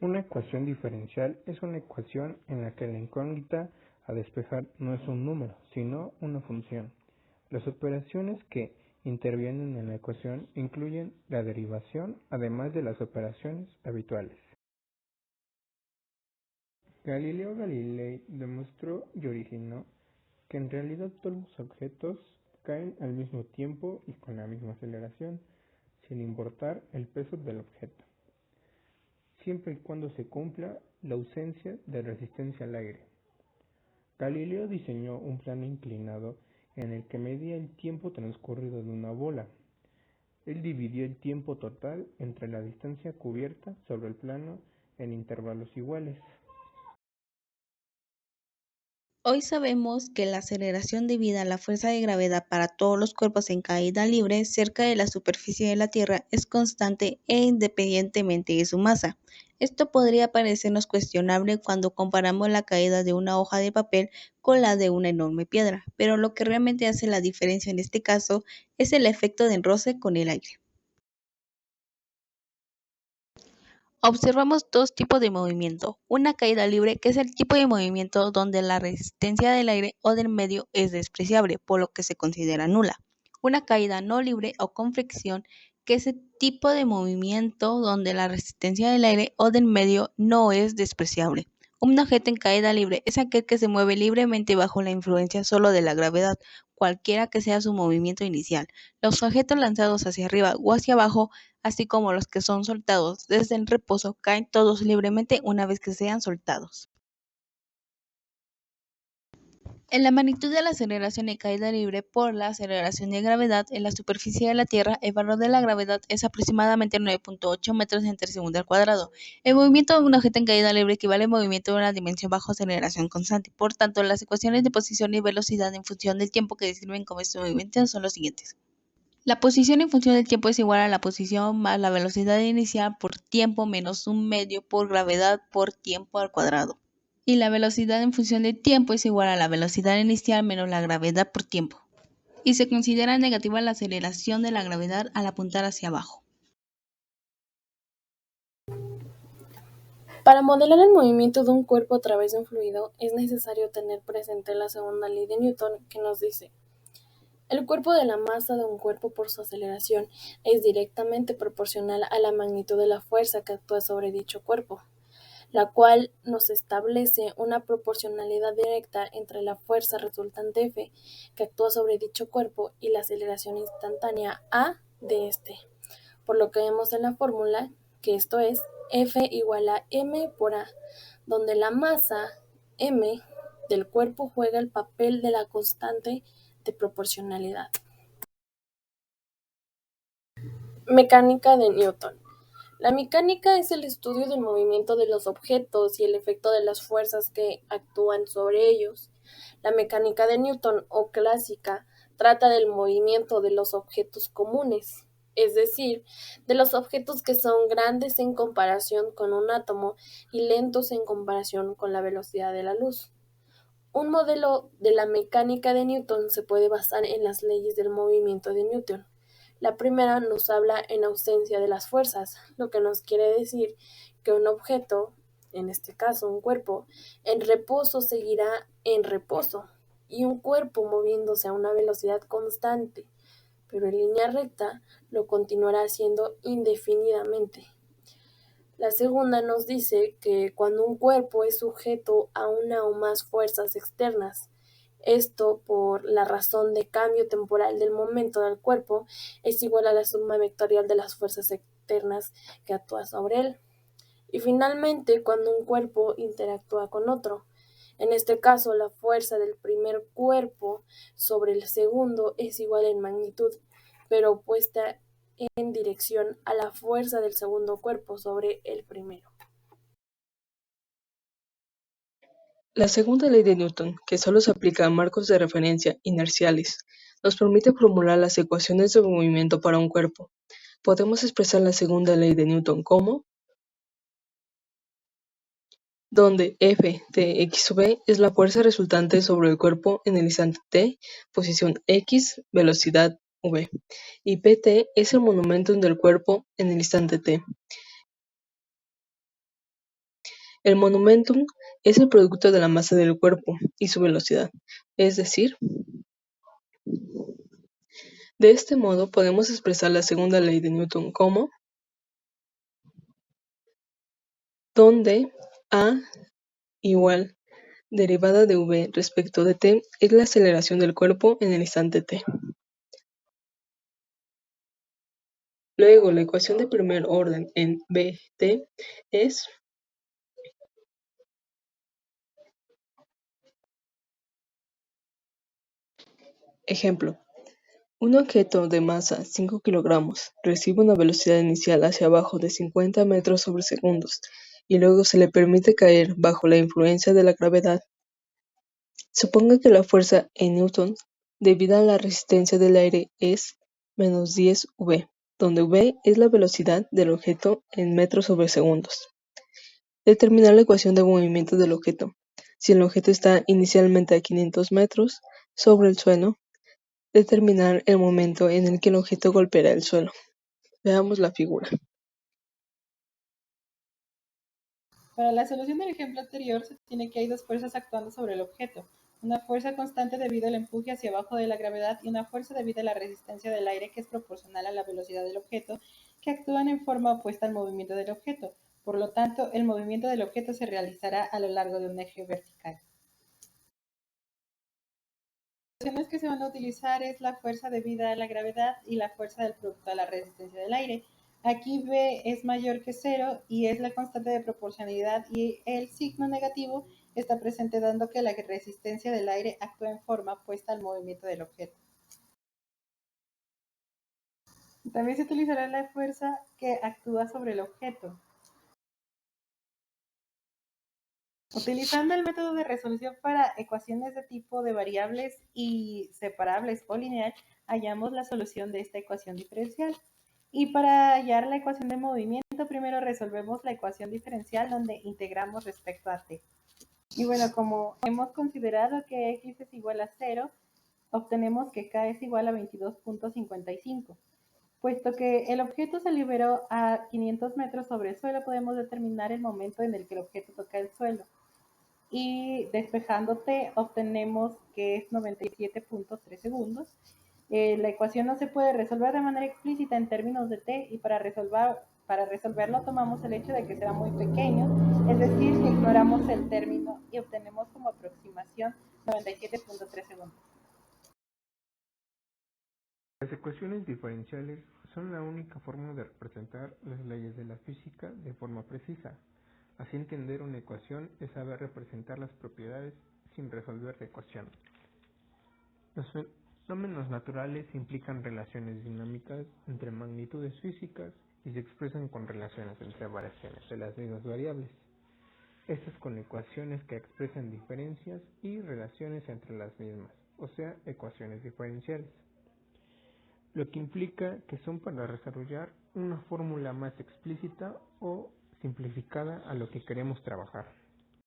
Una ecuación diferencial es una ecuación en la que la incógnita a despejar no es un número, sino una función. Las operaciones que intervienen en la ecuación incluyen la derivación, además de las operaciones habituales. Galileo Galilei demostró y originó que en realidad todos los objetos caen al mismo tiempo y con la misma aceleración, sin importar el peso del objeto, siempre y cuando se cumpla la ausencia de resistencia al aire. Galileo diseñó un plano inclinado en el que medía el tiempo transcurrido de una bola. Él dividió el tiempo total entre la distancia cubierta sobre el plano en intervalos iguales. Hoy sabemos que la aceleración debida a la fuerza de gravedad para todos los cuerpos en caída libre cerca de la superficie de la Tierra es constante e independientemente de su masa. Esto podría parecernos cuestionable cuando comparamos la caída de una hoja de papel con la de una enorme piedra, pero lo que realmente hace la diferencia en este caso es el efecto de roce con el aire. Observamos dos tipos de movimiento. Una caída libre, que es el tipo de movimiento donde la resistencia del aire o del medio es despreciable, por lo que se considera nula. Una caída no libre o con fricción, que es el tipo de movimiento donde la resistencia del aire o del medio no es despreciable. Un objeto en caída libre es aquel que se mueve libremente bajo la influencia solo de la gravedad, cualquiera que sea su movimiento inicial. Los objetos lanzados hacia arriba o hacia abajo, así como los que son soltados desde el reposo, caen todos libremente una vez que sean soltados. En la magnitud de la aceleración de caída libre por la aceleración de gravedad en la superficie de la Tierra, el valor de la gravedad es aproximadamente 9.8 metros entre segundo al cuadrado. El movimiento de un objeto en caída libre equivale al movimiento de una dimensión bajo aceleración constante. Por tanto, las ecuaciones de posición y velocidad en función del tiempo que describen como este movimiento son los siguientes. La posición en función del tiempo es igual a la posición más la velocidad inicial por tiempo menos un medio por gravedad por tiempo al cuadrado. Y la velocidad en función del tiempo es igual a la velocidad inicial menos la gravedad por tiempo. Y se considera negativa la aceleración de la gravedad al apuntar hacia abajo. Para modelar el movimiento de un cuerpo a través de un fluido, es necesario tener presente la segunda ley de Newton, que nos dice: el cuerpo de la masa de un cuerpo por su aceleración es directamente proporcional a la magnitud de la fuerza que actúa sobre dicho cuerpo, la cual nos establece una proporcionalidad directa entre la fuerza resultante F que actúa sobre dicho cuerpo y la aceleración instantánea A de este, por lo que vemos en la fórmula que esto es F igual a m por A, donde la masa m del cuerpo juega el papel de la constante de proporcionalidad. Mecánica de Newton. La mecánica es el estudio del movimiento de los objetos y el efecto de las fuerzas que actúan sobre ellos. La mecánica de Newton o clásica trata del movimiento de los objetos comunes, es decir, de los objetos que son grandes en comparación con un átomo y lentos en comparación con la velocidad de la luz. Un modelo de la mecánica de Newton se puede basar en las leyes del movimiento de Newton. La primera nos habla en ausencia de las fuerzas, lo que nos quiere decir que un objeto, en este caso un cuerpo, en reposo seguirá en reposo, y un cuerpo moviéndose a una velocidad constante, pero en línea recta, lo continuará haciendo indefinidamente. La segunda nos dice que cuando un cuerpo es sujeto a una o más fuerzas externas, esto por la razón de cambio temporal del momento del cuerpo, es igual a la suma vectorial de las fuerzas externas que actúan sobre él. Y finalmente, cuando un cuerpo interactúa con otro, en este caso la fuerza del primer cuerpo sobre el segundo es igual en magnitud, pero opuesta en dirección a la fuerza del segundo cuerpo sobre el primero. La segunda ley de Newton, que solo se aplica a marcos de referencia inerciales, nos permite formular las ecuaciones de movimiento para un cuerpo. Podemos expresar la segunda ley de Newton como donde F de x sub v es la fuerza resultante sobre el cuerpo en el instante t, posición x, velocidad v, y pt es el momento del cuerpo en el instante t. El momentum es el producto de la masa del cuerpo y su velocidad, es decir, de este modo podemos expresar la segunda ley de Newton como donde a igual derivada de v respecto de t es la aceleración del cuerpo en el instante t. Luego, la ecuación de primer orden en Bt es ejemplo. Un objeto de masa 5 kilogramos recibe una velocidad inicial hacia abajo de 50 metros sobre segundos y luego se le permite caer bajo la influencia de la gravedad. Suponga que la fuerza en newton debida a la resistencia del aire es menos 10 v, donde v es la velocidad del objeto en metros sobre segundos. Determinar la ecuación de movimiento del objeto. Si el objeto está inicialmente a 500 metros sobre el suelo, determinar el momento en el que el objeto golpeará el suelo. Veamos la figura. Para la solución del ejemplo anterior se tiene que hay dos fuerzas actuando sobre el objeto. Una fuerza constante debido al empuje hacia abajo de la gravedad y una fuerza debido a la resistencia del aire que es proporcional a la velocidad del objeto, que actúan en forma opuesta al movimiento del objeto. Por lo tanto, el movimiento del objeto se realizará a lo largo de un eje vertical. Las ecuaciones que se van a utilizar es la fuerza debida a la gravedad y la fuerza del producto de la resistencia del aire. Aquí V es mayor que 0 y es la constante de proporcionalidad y el signo negativo está presente dando que la resistencia del aire actúa en forma opuesta al movimiento del objeto. También se utilizará la fuerza que actúa sobre el objeto. Utilizando el método de resolución para ecuaciones de tipo de variables y separables o lineal, hallamos la solución de esta ecuación diferencial. Y para hallar la ecuación de movimiento, primero resolvemos la ecuación diferencial donde integramos respecto a t. Y bueno, como hemos considerado que x es igual a 0, obtenemos que k es igual a 22.55. Puesto que el objeto se liberó a 500 metros sobre el suelo, podemos determinar el momento en el que el objeto toca el suelo. Y despejando t obtenemos que es 97.3 segundos. La ecuación no se puede resolver de manera explícita en términos de t y para resolverlo tomamos el hecho de que será muy pequeño, es decir, que ignoramos el término y obtenemos como aproximación 97.3 segundos. Las ecuaciones diferenciales son la única forma de representar las leyes de la física de forma precisa. Así, entender una ecuación es saber representar las propiedades sin resolver la ecuación. Los fenómenos naturales implican relaciones dinámicas entre magnitudes físicas y se expresan con relaciones entre variaciones de las mismas variables. Estas con ecuaciones que expresan diferencias y relaciones entre las mismas, o sea, ecuaciones diferenciales. Lo que implica que son para desarrollar una fórmula más explícita o simplificada a lo que queremos trabajar.